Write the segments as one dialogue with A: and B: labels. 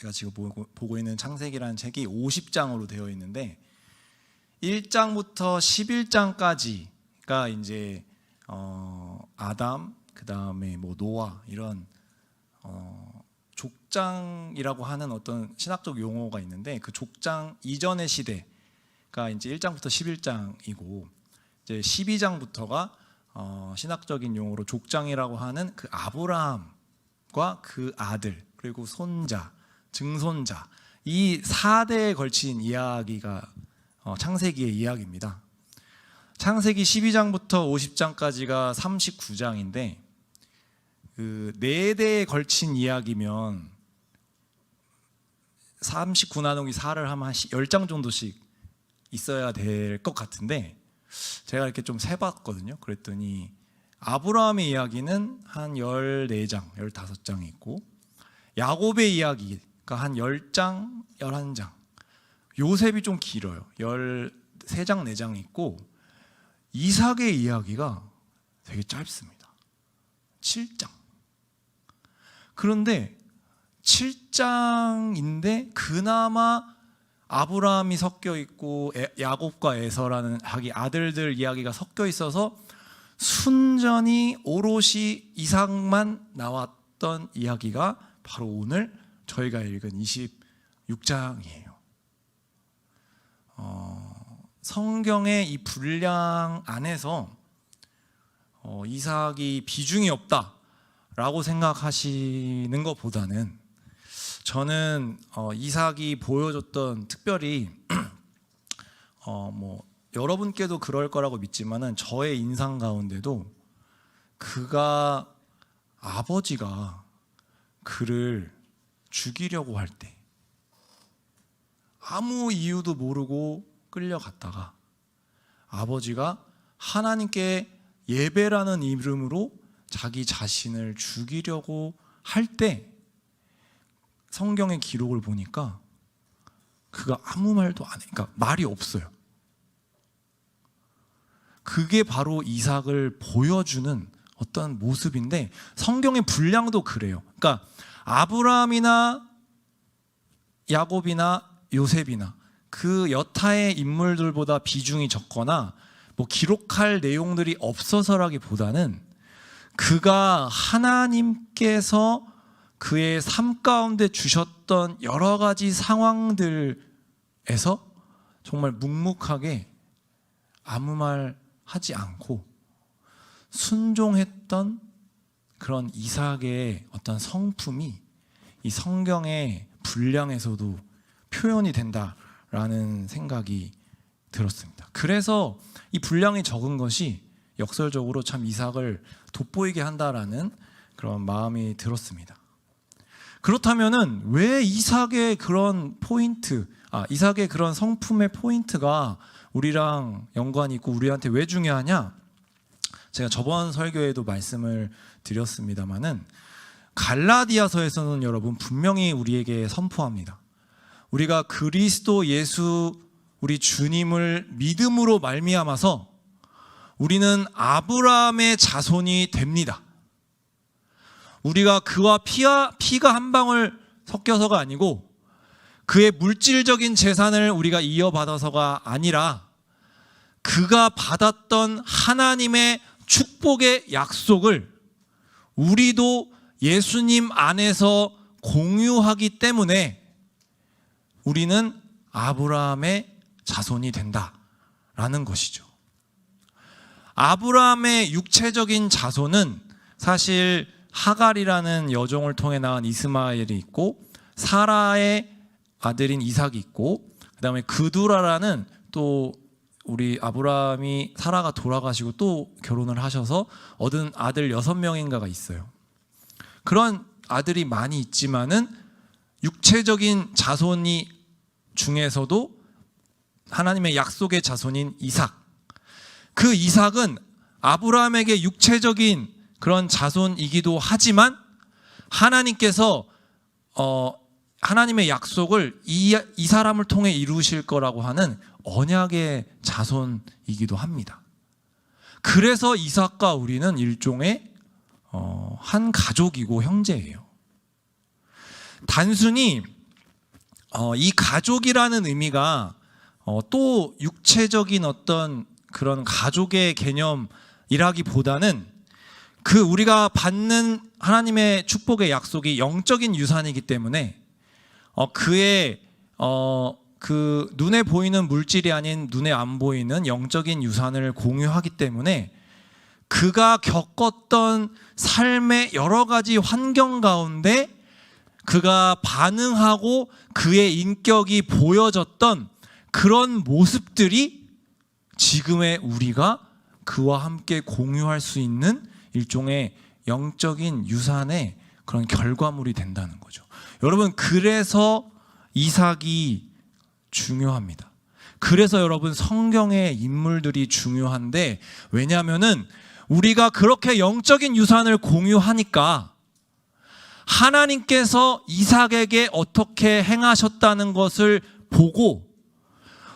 A: 제가 지금 보고 있는 창세기라는 책이 50장으로 되어 있는데 1장부터 11장까지가 이제 아담, 그 다음에 뭐 노아 이런 족장이라고 하는 어떤 신학적 용어가 있는데 그 족장 이전의 시대가 이제 1장부터 11장이고 이제 12장부터가 신학적인 용어로 족장이라고 하는 그 아브라함과 그 아들 그리고 손자, 증손자 이 4대에 걸친 이야기가 창세기의 이야기입니다. 창세기 12장부터 50장까지가 39장인데 그 4대에 걸친 이야기면 39나누기 4를 하면 한 10장 정도씩 있어야 될 것 같은데 제가 이렇게 좀 세봤거든요. 그랬더니 아브라함의 이야기는 한 14장, 15장이 있고 야곱의 이야기가 한 10장, 11장 요셉이 좀 길어요. 13장, 4장 있고 이삭의 이야기가 되게 짧습니다. 7장. 그런데 7장인데 그나마 아브라함이 섞여 있고 야곱과 에서라는 자기 아들들 이야기가 섞여 있어서 순전히 오롯이 이삭만 나왔던 이야기가 바로 오늘 저희가 읽은 26장이에요. 성경의 이 분량 안에서 이삭이 비중이 없다라고 생각하시는 것보다는 저는 이삭이 보여줬던 특별히 뭐 여러분께도 그럴 거라고 믿지만은 저의 인상 가운데도 그가 아버지가 그를 죽이려고 할 때 아무 이유도 모르고 끌려갔다가 아버지가 하나님께 예배라는 이름으로 자기 자신을 죽이려고 할 때 성경의 기록을 보니까 그가 아무 말도 안 해. 그러니까 말이 없어요. 그게 바로 이삭을 보여주는 어떤 모습인데 성경의 분량도 그래요. 그러니까 아브라함이나 야곱이나 요셉이나 그 여타의 인물들보다 비중이 적거나 뭐 기록할 내용들이 없어서라기보다는 그가 하나님께서 그의 삶 가운데 주셨던 여러 가지 상황들에서 정말 묵묵하게 아무 말 하지 않고 순종했던 그런 이삭의 어떤 성품이 이 성경의 분량에서도 표현이 된다라는 생각이 들었습니다. 그래서 이 분량이 적은 것이 역설적으로 참 이삭을 돋보이게 한다라는 그런 마음이 들었습니다. 그렇다면은 왜 이삭의 그런 포인트, 이삭의 그런 성품의 포인트가 우리랑 연관이 있고 우리한테 왜 중요하냐? 제가 저번 설교에도 말씀을 드렸습니다마는 갈라디아서에서는 여러분 분명히 우리에게 선포합니다. 우리가 그리스도 예수 우리 주님을 믿음으로 말미암아서 우리는 아브라함의 자손이 됩니다. 우리가 그와 피가 한 방울 섞여서가 아니고 그의 물질적인 재산을 우리가 이어받아서가 아니라 그가 받았던 하나님의 축복의 약속을 우리도 예수님 안에서 공유하기 때문에 우리는 아브라함의 자손이 된다라는 것이죠. 아브라함의 육체적인 자손은 사실 하갈이라는 여종을 통해 낳은 이스마엘이 있고 사라의 아들인 이삭이 있고 그 다음에 그두라라는 또 우리 아브라함이 사라가 돌아가시고 또 결혼을 하셔서 얻은 아들 6명인가가 있어요. 그런 아들이 많이 있지만은 육체적인 자손이 중에서도 하나님의 약속의 자손인 이삭, 그 이삭은 아브라함에게 육체적인 그런 자손이기도 하지만 하나님께서 하나님의 약속을 이 사람을 통해 이루실 거라고 하는 언약의 자손이기도 합니다. 그래서 이삭과 우리는 일종의 한 가족이고 형제예요. 단순히 이 가족이라는 의미가 또 육체적인 어떤 그런 가족의 개념이라기보다는 그 우리가 받는 하나님의 축복의 약속이 영적인 유산이기 때문에 그의 그 눈에 보이는 물질이 아닌 눈에 안 보이는 영적인 유산을 공유하기 때문에 그가 겪었던 삶의 여러 가지 환경 가운데 그가 반응하고 그의 인격이 보여졌던 그런 모습들이 지금의 우리가 그와 함께 공유할 수 있는 일종의 영적인 유산의 그런 결과물이 된다는 거죠. 여러분, 그래서 이삭이 중요합니다. 그래서 여러분, 성경의 인물들이 중요한데, 왜냐하면은 우리가 그렇게 영적인 유산을 공유하니까 하나님께서 이삭에게 어떻게 행하셨다는 것을 보고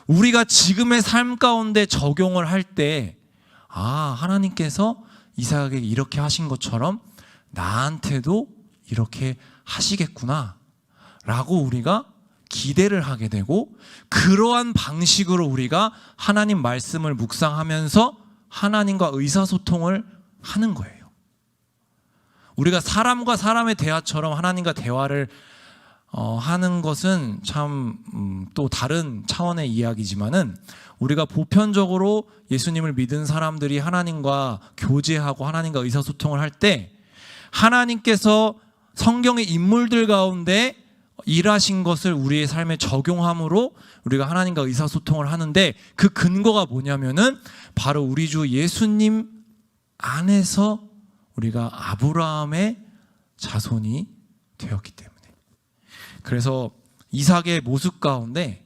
A: 우리가 지금의 삶 가운데 적용을 할 때, 하나님께서 이삭에게 이렇게 하신 것처럼 나한테도 이렇게 하시겠구나 라고 우리가 기대를 하게 되고, 그러한 방식으로 우리가 하나님 말씀을 묵상하면서 하나님과 의사소통을 하는 거예요. 우리가 사람과 사람의 대화처럼 하나님과 대화를 하는 것은 참 또 다른 차원의 이야기지만은, 우리가 보편적으로 예수님을 믿은 사람들이 하나님과 교제하고 하나님과 의사소통을 할 때 하나님께서 성경의 인물들 가운데 일하신 것을 우리의 삶에 적용함으로 우리가 하나님과 의사소통을 하는데, 그 근거가 뭐냐면은 바로 우리 주 예수님 안에서 우리가 아브라함의 자손이 되었기 때문에. 그래서 이삭의 모습 가운데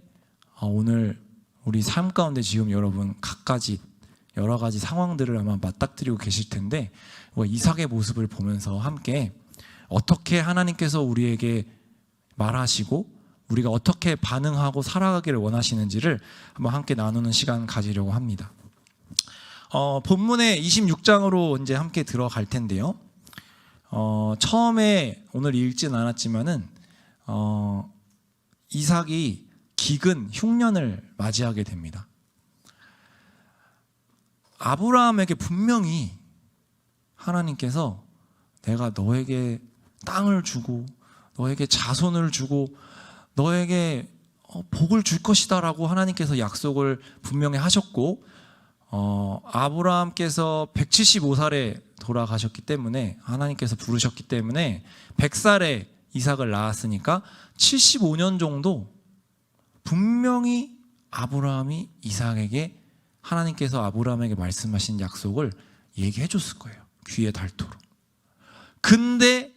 A: 오늘 우리 삶 가운데 지금 여러분 갖가지 여러 가지 상황들을 아마 맞닥뜨리고 계실 텐데, 이삭의 모습을 보면서 함께 어떻게 하나님께서 우리에게 말하시고 우리가 어떻게 반응하고 살아가기를 원하시는지를 한번 함께 나누는 시간 가지려고 합니다. 본문의 26장으로 이제 함께 들어갈 텐데요. 처음에 오늘 읽진 않았지만은 이삭이 기근 흉년을 맞이하게 됩니다. 아브라함에게 분명히 하나님께서 내가 너에게 땅을 주고 너에게 자손을 주고 너에게 복을 줄 것이다 라고 하나님께서 약속을 분명히 하셨고, 아브라함께서 175살에 돌아가셨기 때문에 하나님께서 부르셨기 때문에 100살에 이삭을 낳았으니까 75년 정도 분명히 아브라함이 이삭에게 하나님께서 아브라함에게 말씀하신 약속을 얘기해 줬을 거예요. 귀에 닳도록. 근데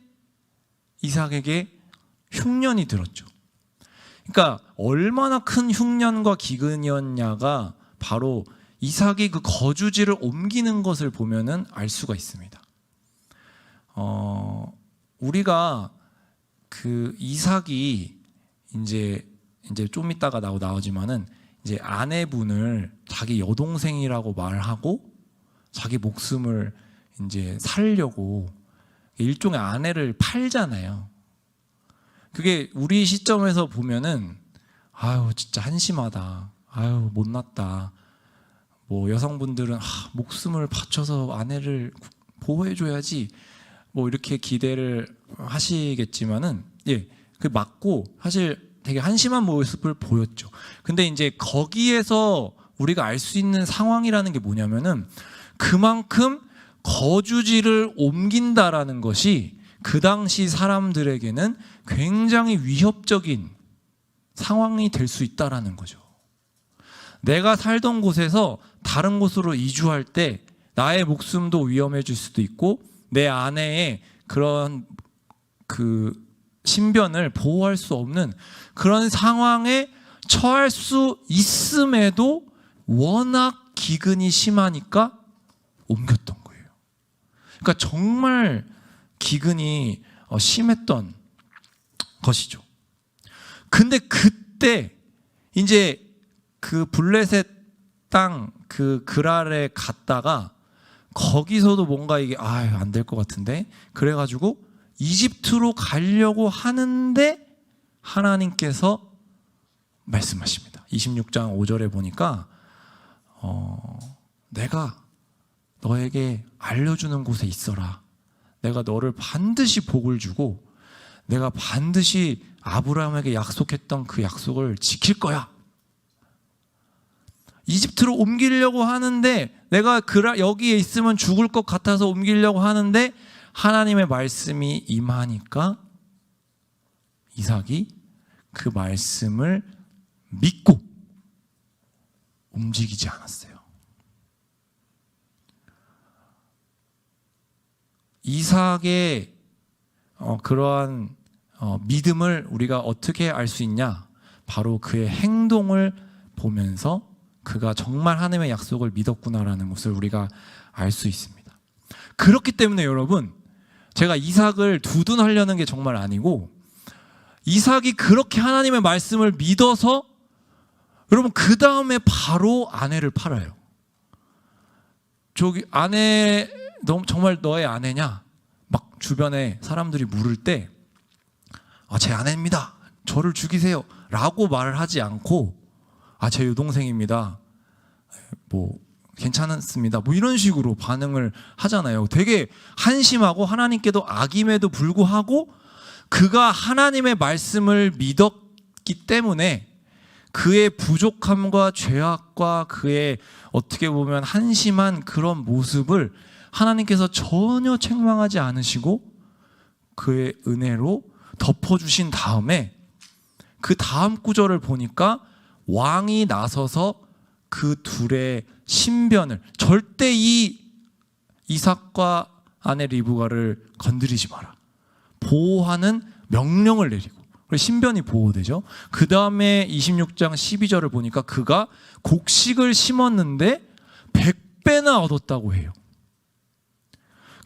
A: 이삭에게 흉년이 들었죠. 그러니까 얼마나 큰 흉년과 기근이었냐가 바로 이삭이 그 거주지를 옮기는 것을 보면은 알 수가 있습니다. 우리가 그 이삭이 이제 좀 이따가 나오지만은 이제 아내분을 자기 여동생이라고 말하고 자기 목숨을 이제 살려고 일종의 아내를 팔잖아요. 그게 우리 시점에서 보면은 진짜 한심하다, 못났다. 뭐 여성분들은 목숨을 바쳐서 아내를 보호해줘야지 뭐 이렇게 기대를 하시겠지만은, 그 맞고 사실 되게 한심한 모습을 보였죠. 근데 이제 거기에서 우리가 알 수 있는 상황이라는 게 뭐냐면은, 그만큼 거주지를 옮긴다라는 것이 그 당시 사람들에게는 굉장히 위협적인 상황이 될 수 있다라는 거죠. 내가 살던 곳에서 다른 곳으로 이주할 때 나의 목숨도 위험해질 수도 있고, 내 아내의 그런 그 신변을 보호할 수 없는 그런 상황에 처할 수 있음에도 워낙 기근이 심하니까 옮겼던 거예요. 그러니까 정말 기근이 심했던 것이죠. 근데 그때 이제 그 블레셋 땅 그 그랄에 갔다가 거기서도 뭔가 이게 안 될 것 같은데, 그래가지고 이집트로 가려고 하는데 하나님께서 말씀하십니다. 26장 5절에 보니까 내가 너에게 알려주는 곳에 있어라. 내가 너를 반드시 복을 주고 내가 반드시 아브라함에게 약속했던 그 약속을 지킬 거야. 이집트로 옮기려고 하는데 내가 여기에 있으면 죽을 것 같아서 옮기려고 하는데 하나님의 말씀이 임하니까 이삭이 그 말씀을 믿고 움직이지 않았어요. 이삭의 그러한 믿음을 우리가 어떻게 알 수 있냐? 바로 그의 행동을 보면서 그가 정말 하나님의 약속을 믿었구나라는 것을 우리가 알 수 있습니다. 그렇기 때문에 여러분, 제가 이삭을 두둔하려는 게 정말 아니고, 이삭이 그렇게 하나님의 말씀을 믿어서 여러분 그 다음에 바로 아내를 팔아요. 저기 아내 정말 너의 아내냐? 막 주변에 사람들이 물을 때 제 아내입니다. 저를 죽이세요. 라고 말을 하지 않고 제 여동생입니다. 뭐 괜찮습니다. 뭐 이런 식으로 반응을 하잖아요. 되게 한심하고 하나님께도 악임에도 불구하고 그가 하나님의 말씀을 믿었기 때문에 그의 부족함과 죄악과 그의 어떻게 보면 한심한 그런 모습을 하나님께서 전혀 책망하지 않으시고 그의 은혜로 덮어주신 다음에 그 다음 구절을 보니까 왕이 나서서 그 둘의 신변을 절대 이 이삭과 아내 리브가를 건드리지 마라. 보호하는 명령을 내리고 신변이 보호되죠. 그 다음에 26장 12절을 보니까 그가 곡식을 심었는데 100배나 얻었다고 해요.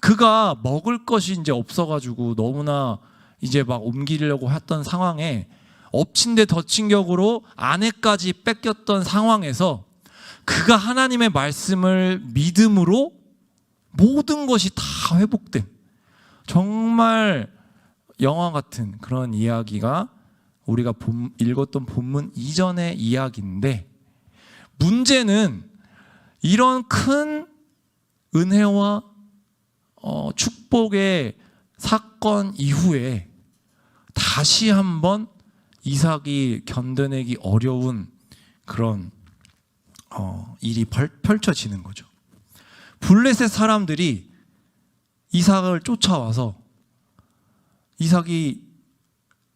A: 그가 먹을 것이 이제 없어가지고 너무나 이제 막 옮기려고 했던 상황에 엎친 데 덮친 격으로 아내까지 뺏겼던 상황에서 그가 하나님의 말씀을 믿음으로 모든 것이 다 회복된 정말 영화 같은 그런 이야기가 우리가 읽었던 본문 이전의 이야기인데, 문제는 이런 큰 은혜와 축복의 사건 이후에 다시 한번 이삭이 견뎌내기 어려운 그런 일이 펼쳐지는 거죠. 블레셋 사람들이 이삭을 쫓아와서 이삭이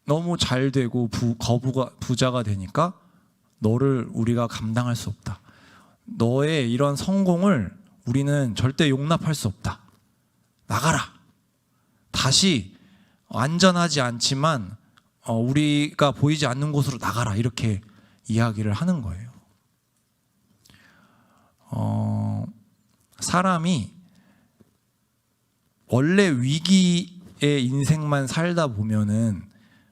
A: 너무 잘 되고 부자가 되니까 너를 우리가 감당할 수 없다. 너의 이런 성공을 우리는 절대 용납할 수 없다. 나가라. 다시 안전하지 않지만 우리가 보이지 않는 곳으로 나가라. 이렇게 이야기를 하는 거예요. 사람이 원래 위기의 인생만 살다 보면은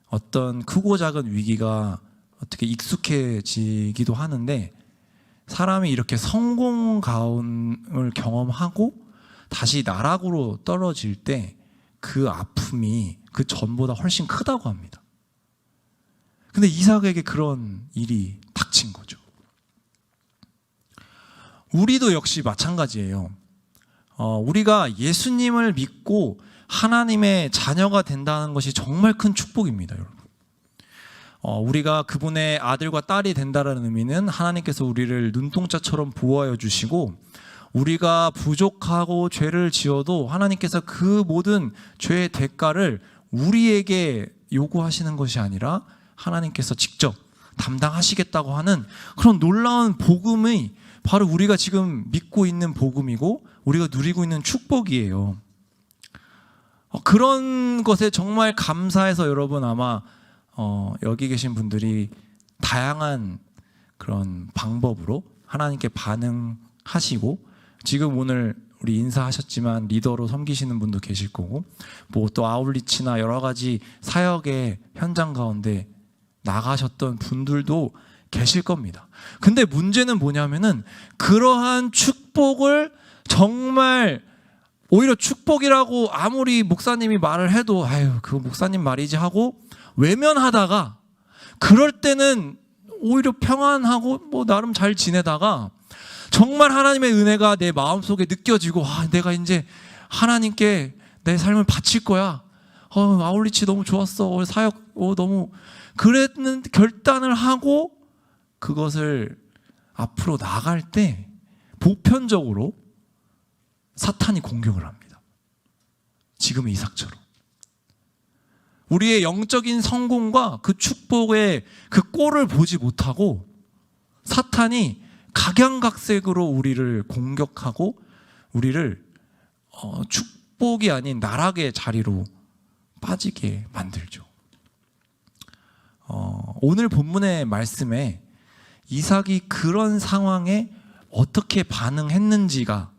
A: 어떤 크고 작은 위기가 어떻게 익숙해지기도 하는데, 사람이 이렇게 성공감을 경험하고 다시 나락으로 떨어질 때 그 아픔이 그 전보다 훨씬 크다고 합니다. 근데 이삭에게 그런 일이 닥친 거죠. 우리도 역시 마찬가지예요. 우리가 예수님을 믿고 하나님의 자녀가 된다는 것이 정말 큰 축복입니다, 여러분. 우리가 그분의 아들과 딸이 된다는 의미는 하나님께서 우리를 눈동자처럼 보호하여 주시고, 우리가 부족하고 죄를 지어도 하나님께서 그 모든 죄의 대가를 우리에게 요구하시는 것이 아니라 하나님께서 직접 담당하시겠다고 하는 그런 놀라운 복음이 바로 우리가 지금 믿고 있는 복음이고 우리가 누리고 있는 축복이에요. 그런 것에 정말 감사해서 여러분 아마 여기 계신 분들이 다양한 그런 방법으로 하나님께 반응하시고, 지금 오늘 우리 인사하셨지만 리더로 섬기시는 분도 계실 거고, 뭐 또 아울리치나 여러 가지 사역의 현장 가운데 나가셨던 분들도 계실 겁니다. 근데 문제는 뭐냐면은 그러한 축복을 정말 오히려 축복이라고 아무리 목사님이 말을 해도 아유 그거 목사님 말이지 하고 외면하다가, 그럴 때는 오히려 평안하고 뭐 나름 잘 지내다가 정말 하나님의 은혜가 내 마음속에 느껴지고 내가 이제 하나님께 내 삶을 바칠 거야. 아울리치 너무 좋았어. 사역 너무 그랬는 결단을 하고 그것을 앞으로 나갈 때 보편적으로 사탄이 공격을 합니다. 지금의 이삭처럼. 우리의 영적인 성공과 그 축복의 그 꼴을 보지 못하고 사탄이 각양각색으로 우리를 공격하고 우리를 축복이 아닌 나락의 자리로 빠지게 만들죠. 오늘 본문의 말씀에 이삭이 그런 상황에 어떻게 반응했는지가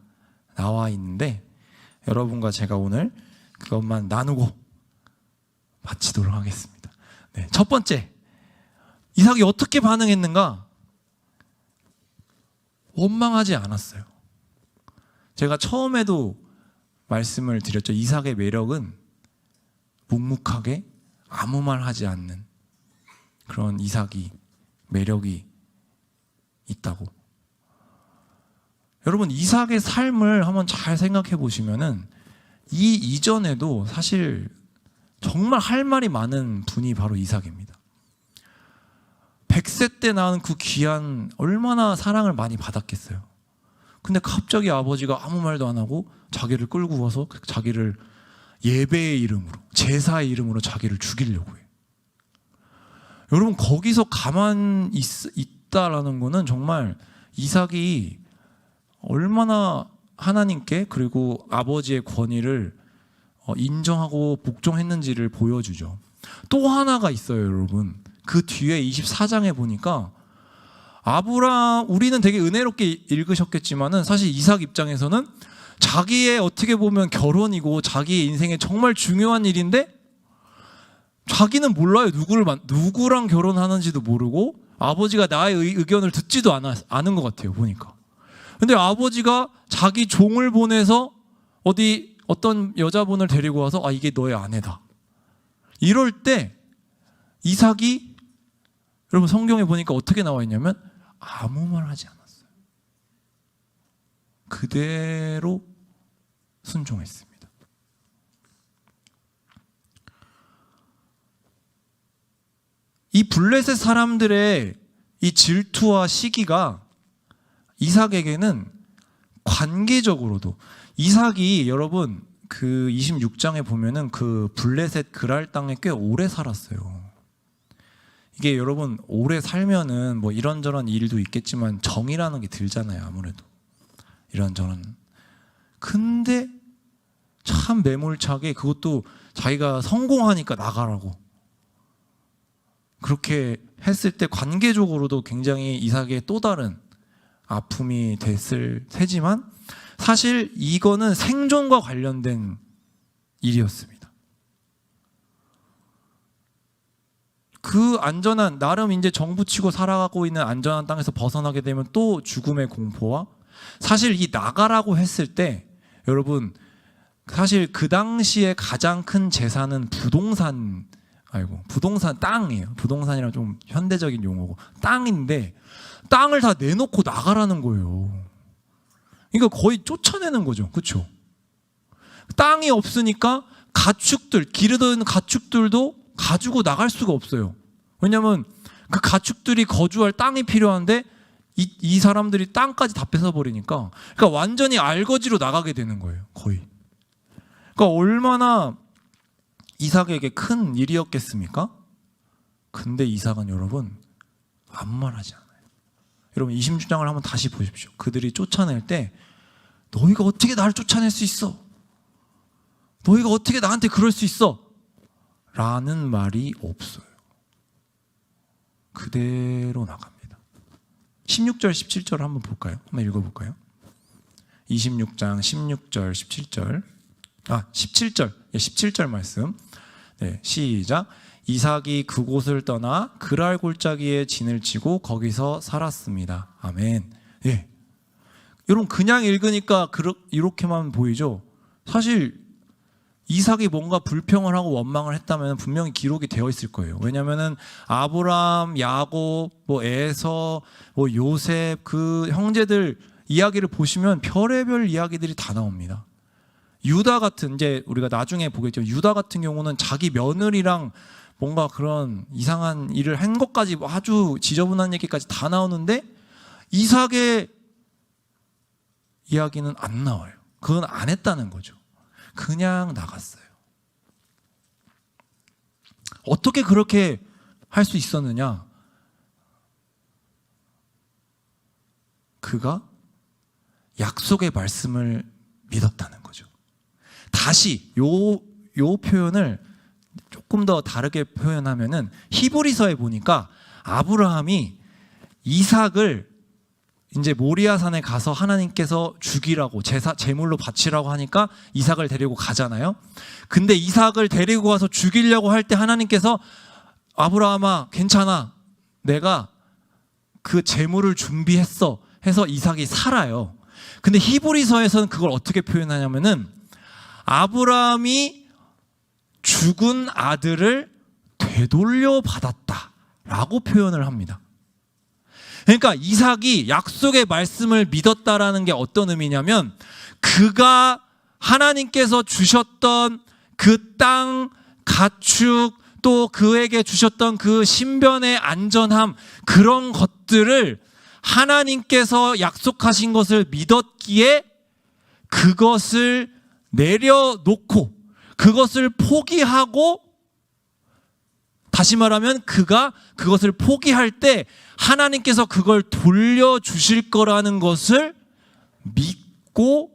A: 나와 있는데 여러분과 제가 오늘 그것만 나누고 마치도록 하겠습니다. 네, 첫 번째, 이삭이 어떻게 반응했는가? 원망하지 않았어요. 제가 처음에도 말씀을 드렸죠. 이삭의 매력은 묵묵하게 아무 말 하지 않는 그런 이삭이 매력이 있다고. 여러분, 이삭의 삶을 한번 잘 생각해 보시면은 이 이전에도 사실 정말 할 말이 많은 분이 바로 이삭입니다. 100세 때 낳은 그 귀한 얼마나 사랑을 많이 받았겠어요. 근데 갑자기 아버지가 아무 말도 안 하고 자기를 끌고 와서 자기를 예배의 이름으로, 제사의 이름으로 자기를 죽이려고 해요. 여러분, 거기서 가만 있다라는 거는 정말 이삭이 얼마나 하나님께 그리고 아버지의 권위를 인정하고 복종했는지를 보여주죠. 또 하나가 있어요, 여러분. 그 뒤에 24장에 보니까 우리는 되게 은혜롭게 읽으셨겠지만은 사실 이삭 입장에서는 자기의 어떻게 보면 결혼이고 자기의 인생에 정말 중요한 일인데 자기는 몰라요. 누구랑 결혼하는지도 모르고 아버지가 나의 의견을 듣지도 않은 것 같아요, 보니까. 근데 아버지가 자기 종을 보내서 어떤 여자분을 데리고 와서 이게 너의 아내다. 이럴 때 이삭이 여러분 성경에 보니까 어떻게 나와 있냐면 아무 말 하지 않았어요. 그대로 순종했습니다. 이 블레셋 사람들의 이 질투와 시기가 이삭에게는 관계적으로도 이삭이 여러분 그 26장에 보면은 그 블레셋 그랄 땅에 꽤 오래 살았어요. 이게 여러분 오래 살면은 뭐 이런저런 일도 있겠지만 정이라는 게 들잖아요. 아무래도 이런저런. 근데 참 매몰차게 그것도 자기가 성공하니까 나가라고 그렇게 했을 때 관계적으로도 굉장히 이삭의 또 다른 아픔이 됐을 테지만 사실 이거는 생존과 관련된 일이었습니다. 그 안전한 나름 이제 정부치고 살아가고 있는 안전한 땅에서 벗어나게 되면 또 죽음의 공포와 사실 이 나가라고 했을 때 여러분 사실 그 당시에 가장 큰 재산은 부동산 땅이에요. 부동산이랑 좀 현대적인 용어고 땅인데 땅을 다 내놓고 나가라는 거예요. 그러니까 거의 쫓아내는 거죠. 그렇죠? 땅이 없으니까 가축들, 기르던 가축들도 가지고 나갈 수가 없어요. 왜냐하면 그 가축들이 거주할 땅이 필요한데 이 사람들이 땅까지 다 뺏어버리니까 그러니까 완전히 알거지로 나가게 되는 거예요. 거의. 그러니까 얼마나 이삭에게 큰 일이었겠습니까? 근데 이삭은 여러분 아무 말 하지 않아요. 여러분 26장을 한번 다시 보십시오. 그들이 쫓아낼 때 너희가 어떻게 나를 쫓아낼 수 있어? 너희가 어떻게 나한테 그럴 수 있어? 라는 말이 없어요. 그대로 나갑니다. 16절 17절 한번 볼까요? 한번 읽어볼까요? 26장 16절 17절 17절 말씀. 네, 시작. 이삭이 그곳을 떠나 그랄 골짜기에 진을 치고 거기서 살았습니다. 아멘. 예. 여러분 그냥 읽으니까 이렇게만 보이죠. 사실 이삭이 뭔가 불평을 하고 원망을 했다면 분명히 기록이 되어 있을 거예요. 왜냐하면은 아브라함, 야곱, 뭐 에서, 뭐 요셉 그 형제들 이야기를 보시면 별의별 이야기들이 다 나옵니다. 유다 같은, 이제 우리가 나중에 보겠죠. 유다 같은 경우는 자기 며느리랑 뭔가 그런 이상한 일을 한 것까지 아주 지저분한 얘기까지 다 나오는데 이삭의 이야기는 안 나와요. 그건 안 했다는 거죠. 그냥 나갔어요. 어떻게 그렇게 할 수 있었느냐? 그가 약속의 말씀을 믿었다는 거죠. 다시 요 표현을 조금 더 다르게 표현하면은 히브리서에 보니까 아브라함이 이삭을 이제 모리아산에 가서 하나님께서 죽이라고 제물로 바치라고 하니까 이삭을 데리고 가잖아요. 근데 이삭을 데리고 가서 죽이려고 할 때 하나님께서 아브라함아 괜찮아, 내가 그 제물을 준비했어 해서 이삭이 살아요. 근데 히브리서에서는 그걸 어떻게 표현하냐면은 아브라함이 죽은 아들을 되돌려 받았다라고 표현을 합니다. 그러니까 이삭이 약속의 말씀을 믿었다라는 게 어떤 의미냐면 그가 하나님께서 주셨던 그 땅, 가축, 또 그에게 주셨던 그 신변의 안전함, 그런 것들을 하나님께서 약속하신 것을 믿었기에 그것을 내려놓고 그것을 포기하고, 다시 말하면 그가 그것을 포기할 때 하나님께서 그걸 돌려주실 거라는 것을 믿고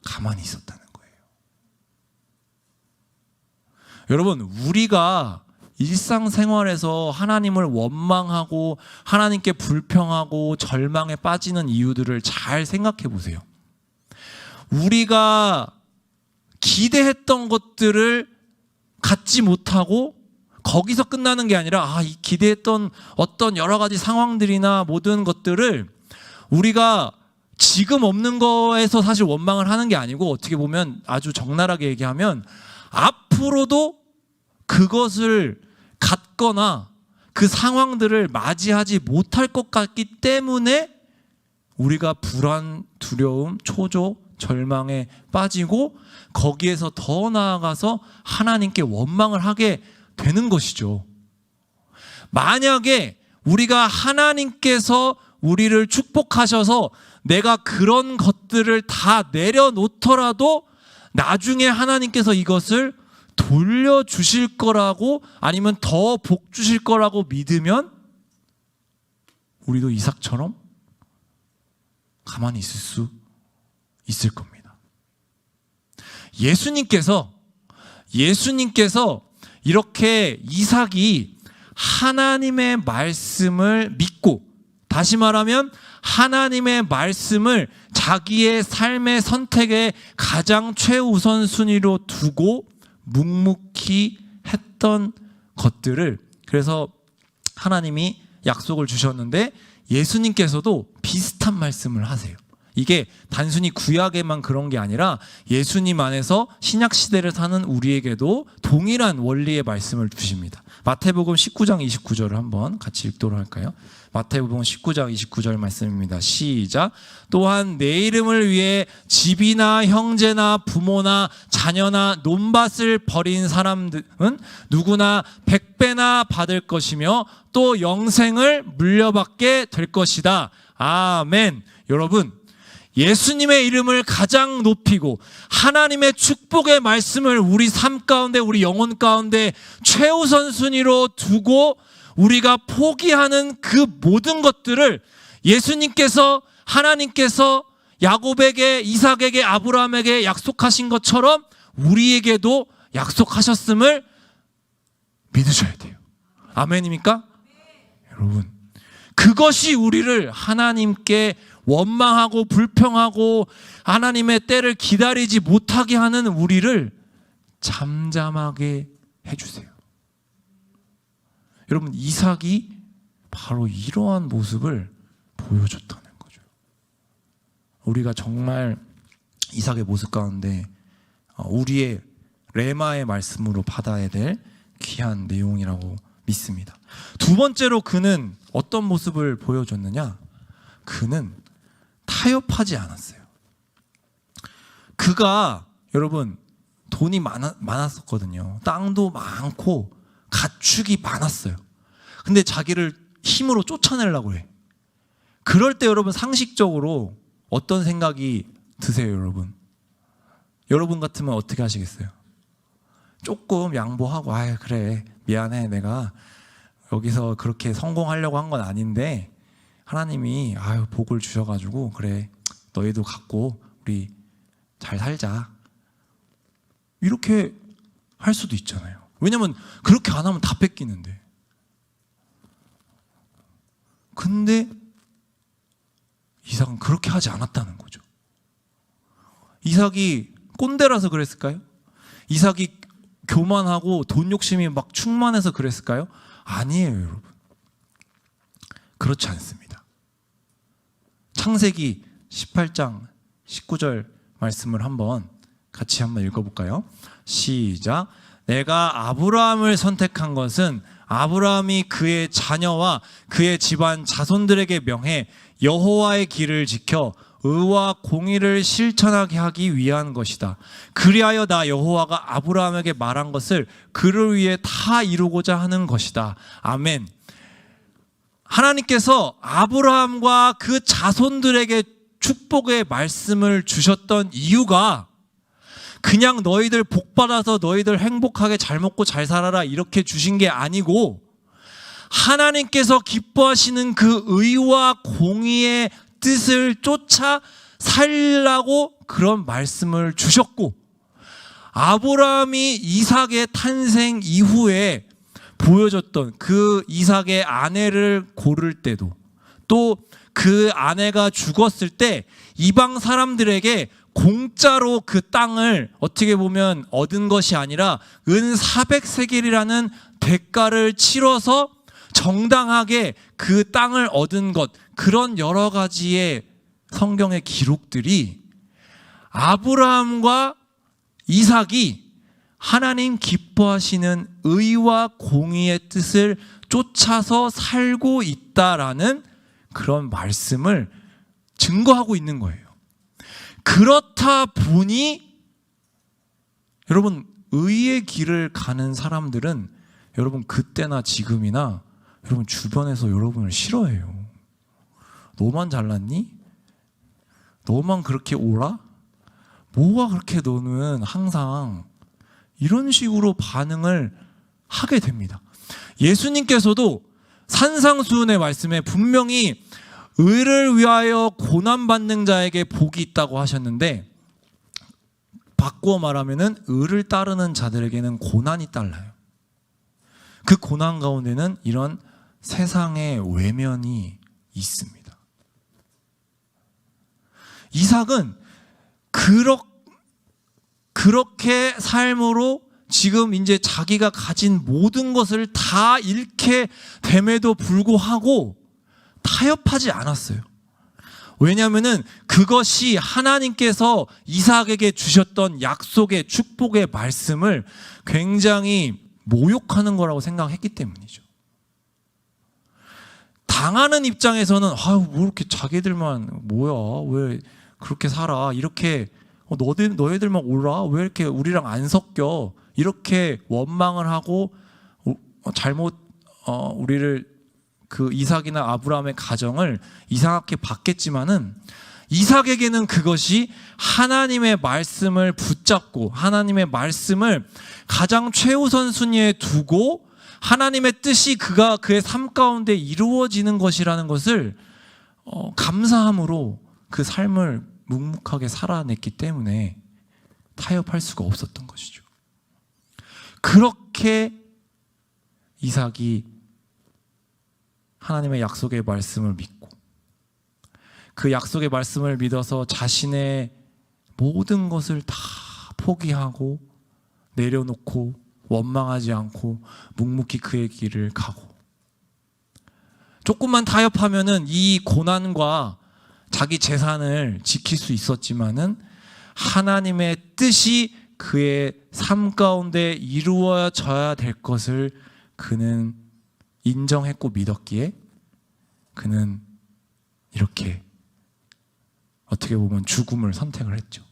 A: 가만히 있었다는 거예요. 여러분, 우리가 일상생활에서 하나님을 원망하고 하나님께 불평하고 절망에 빠지는 이유들을 잘 생각해 보세요. 우리가 기대했던 것들을 갖지 못하고 거기서 끝나는 게 아니라 이 기대했던 어떤 여러 가지 상황들이나 모든 것들을 우리가 지금 없는 거에서 사실 원망을 하는 게 아니고, 어떻게 보면 아주 적나라하게 얘기하면 앞으로도 그것을 갖거나 그 상황들을 맞이하지 못할 것 같기 때문에 우리가 불안, 두려움, 초조, 절망에 빠지고 거기에서 더 나아가서 하나님께 원망을 하게 되는 것이죠. 만약에 우리가 하나님께서 우리를 축복하셔서 내가 그런 것들을 다 내려놓더라도 나중에 하나님께서 이것을 돌려주실 거라고, 아니면 더 복 주실 거라고 믿으면 우리도 이삭처럼 가만히 있을 수 있을 겁니다. 예수님께서 이렇게 이삭이 하나님의 말씀을 믿고, 다시 말하면 하나님의 말씀을 자기의 삶의 선택의 가장 최우선 순위로 두고 묵묵히 했던 것들을, 그래서 하나님이 약속을 주셨는데 예수님께서도 비슷한 말씀을 하세요. 이게 단순히 구약에만 그런 게 아니라 예수님 안에서 신약 시대를 사는 우리에게도 동일한 원리의 말씀을 주십니다. 마태복음 19장 29절을 한번 같이 읽도록 할까요? 마태복음 19장 29절 말씀입니다. 시작. 또한 내 이름을 위해 집이나 형제나 부모나 자녀나 논밭을 버린 사람들은 누구나 100배나 받을 것이며 또 영생을 물려받게 될 것이다. 아멘. 여러분, 예수님의 이름을 가장 높이고 하나님의 축복의 말씀을 우리 삶 가운데, 우리 영혼 가운데 최우선 순위로 두고 우리가 포기하는 그 모든 것들을 예수님께서, 하나님께서 야곱에게, 이삭에게, 아브라함에게 약속하신 것처럼 우리에게도 약속하셨음을 믿으셔야 돼요. 아멘입니까? 여러분, 그것이 우리를 하나님께 원망하고 불평하고 하나님의 때를 기다리지 못하게 하는 우리를 잠잠하게 해주세요. 여러분, 이삭이 바로 이러한 모습을 보여줬다는 거죠. 우리가 정말 이삭의 모습 가운데 우리의 레마의 말씀으로 받아야 될 귀한 내용이라고 믿습니다. 두 번째로 그는 어떤 모습을 보여줬느냐? 그는 타협하지 않았어요. 그가 여러분 돈이 많았었거든요. 땅도 많고 가축이 많았어요. 근데 자기를 힘으로 쫓아내려고 해. 그럴 때 여러분 상식적으로 어떤 생각이 드세요, 여러분? 여러분 같으면 어떻게 하시겠어요? 조금 양보하고, 아 그래 미안해, 내가 여기서 그렇게 성공하려고 한 건 아닌데 하나님이 복을 주셔가지고 그래 너희도 갖고 우리 잘 살자, 이렇게 할 수도 있잖아요. 왜냐면 그렇게 안 하면 다 뺏기는데. 근데 이삭은 그렇게 하지 않았다는 거죠. 이삭이 꼰대라서 그랬을까요? 이삭이 교만하고 돈 욕심이 막 충만해서 그랬을까요? 아니에요, 여러분. 그렇지 않습니다. 창세기 18장 19절 말씀을 같이 한번 읽어볼까요? 시작. 내가 아브라함을 선택한 것은 아브라함이 그의 자녀와 그의 집안 자손들에게 명해 여호와의 길을 지켜 의와 공의를 실천하게 하기 위한 것이다. 그리하여 나 여호와가 아브라함에게 말한 것을 그를 위해 다 이루고자 하는 것이다. 아멘. 하나님께서 아브라함과 그 자손들에게 축복의 말씀을 주셨던 이유가 그냥 너희들 복받아서 너희들 행복하게 잘 먹고 잘 살아라 이렇게 주신 게 아니고, 하나님께서 기뻐하시는 그 의와 공의의 뜻을 쫓아 살라고 그런 말씀을 주셨고, 아브라함이 이삭의 탄생 이후에 보여줬던 그 이삭의 아내를 고를 때도, 또 그 아내가 죽었을 때 이방 사람들에게 공짜로 그 땅을 어떻게 보면 얻은 것이 아니라 은 400세겔이라는 대가를 치러서 정당하게 그 땅을 얻은 것, 그런 여러 가지의 성경의 기록들이 아브라함과 이삭이 하나님 기뻐하시는 의와 공의의 뜻을 쫓아서 살고 있다라는 그런 말씀을 증거하고 있는 거예요. 그렇다 보니 여러분, 의의 길을 가는 사람들은 여러분 그때나 지금이나 여러분 주변에서 여러분을 싫어해요. 너만 잘났니? 너만 그렇게 옳아? 뭐가 그렇게 너는 항상 이런 식으로 반응을 하게 됩니다. 예수님께서도 산상수훈의 말씀에 분명히 의를 위하여 고난받는 자에게 복이 있다고 하셨는데, 바꾸어 말하면은 의를 따르는 자들에게는 고난이 따라요. 그 고난 가운데는 이런 세상의 외면이 있습니다. 이삭은 그렇게 삶으로 지금 이제 자기가 가진 모든 것을 다 잃게 됨에도 불구하고 타협하지 않았어요. 왜냐하면은 그것이 하나님께서 이삭에게 주셨던 약속의 축복의 말씀을 굉장히 모욕하는 거라고 생각했기 때문이죠. 당하는 입장에서는 뭐 이렇게 자기들만 뭐야, 왜 그렇게 살아, 이렇게 너희들만 올라, 왜 이렇게 우리랑 안 섞여, 이렇게 원망을 하고 잘못 우리를 그 이삭이나 아브라함의 가정을 이상하게 봤겠지만은, 이삭에게는 그것이 하나님의 말씀을 붙잡고 하나님의 말씀을 가장 최우선 순위에 두고 하나님의 뜻이 그의 삶 가운데 이루어지는 것이라는 것을 감사함으로 그 삶을 묵묵하게 살아냈기 때문에 타협할 수가 없었던 것이죠. 그렇게 이삭이 하나님의 약속의 말씀을 믿고 그 약속의 말씀을 믿어서 자신의 모든 것을 다 포기하고 내려놓고 원망하지 않고 묵묵히 그의 길을 가고, 조금만 타협하면은 이 고난과 자기 재산을 지킬 수 있었지만은 하나님의 뜻이 그의 삶 가운데 이루어져야 될 것을 그는 인정했고 믿었기에 그는 이렇게 어떻게 보면 죽음을 선택을 했죠.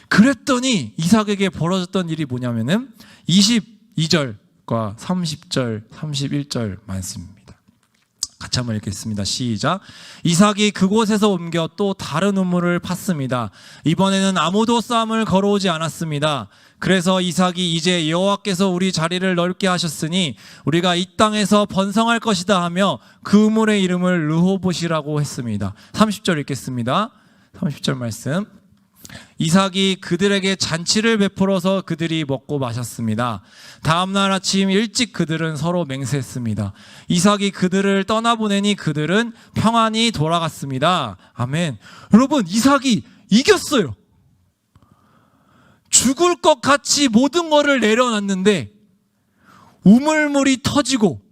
A: 그랬더니 이삭에게 벌어졌던 일이 뭐냐면은 22절과 30절, 31절 말씀입니다. 같이 한번 읽겠습니다. 시작. 이삭이 그곳에서 옮겨 또 다른 우물을 팠습니다. 이번에는 아무도 쌈을 걸어오지 않았습니다. 그래서 이삭이 이제 여호와께서 우리 자리를 넓게 하셨으니 우리가 이 땅에서 번성할 것이다 하며 그 우물의 이름을 르호봇이라고 했습니다. 30절 읽겠습니다. 30절 말씀. 이삭이 그들에게 잔치를 베풀어서 그들이 먹고 마셨습니다. 다음날 아침 일찍 그들은 서로 맹세했습니다. 이삭이 그들을 떠나보내니 그들은 평안히 돌아갔습니다. 아멘. 여러분, 이삭이 이겼어요. 죽을 것 같이 모든 것을 내려놨는데 우물물이 터지고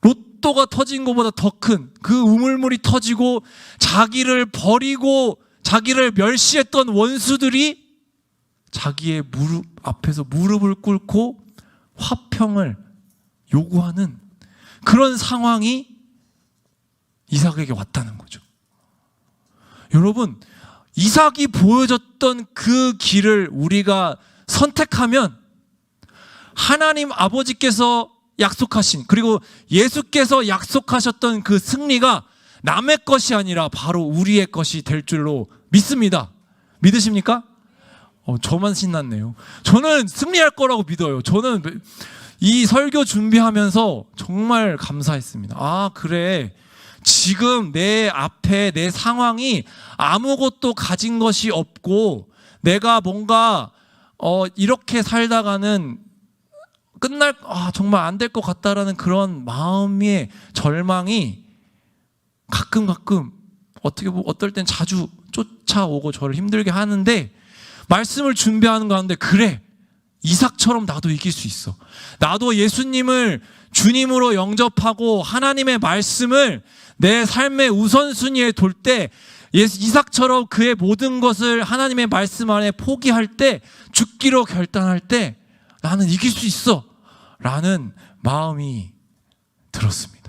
A: 로또가 터진 것보다 더 큰 그 우물물이 터지고 자기를 버리고 자기를 멸시했던 원수들이 자기의 무릎 앞에서 무릎을 꿇고 화평을 요구하는 그런 상황이 이삭에게 왔다는 거죠. 여러분, 이삭이 보여줬던 그 길을 우리가 선택하면 하나님 아버지께서 약속하신, 그리고 예수께서 약속하셨던 그 승리가 남의 것이 아니라 바로 우리의 것이 될 줄로 믿습니다. 믿으십니까? 저만 신났네요. 저는 승리할 거라고 믿어요. 저는 이 설교 준비하면서 정말 감사했습니다. 아, 그래. 지금 내 앞에 내 상황이 아무것도 가진 것이 없고 내가 뭔가 이렇게 살다가는 정말 안 될 것 같다라는 그런 마음의 절망이 가끔 어떨 땐 자주 쫓아오고 저를 힘들게 하는데 말씀을 준비하는 가운데 그래, 이삭처럼 나도 이길 수 있어. 나도 예수님을 주님으로 영접하고 하나님의 말씀을 내 삶의 우선순위에 둘 때 이삭처럼 그의 모든 것을 하나님의 말씀 안에 포기할 때, 죽기로 결단할 때 나는 이길 수 있어 라는 마음이 들었습니다.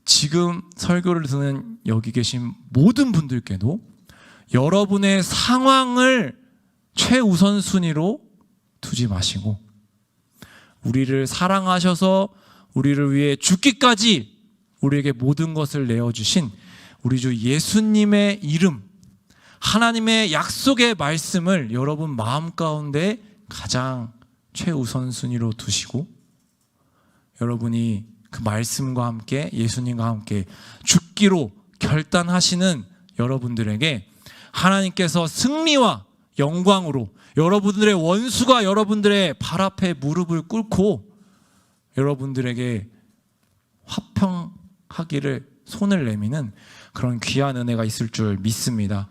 A: 지금 설교를 듣는 여기 계신 모든 분들께도 여러분의 상황을 최우선순위로 두지 마시고 우리를 사랑하셔서 우리를 위해 죽기까지 우리에게 모든 것을 내어주신 우리 주 예수님의 이름, 하나님의 약속의 말씀을 여러분 마음 가운데 가장 최우선순위로 두시고 여러분이 그 말씀과 함께 예수님과 함께 죽기로 결단하시는 여러분들에게 하나님께서 승리와 영광으로 여러분들의 원수가 여러분들의 발 앞에 무릎을 꿇고 여러분들에게 화평하기를 손을 내미는 그런 귀한 은혜가 있을 줄 믿습니다.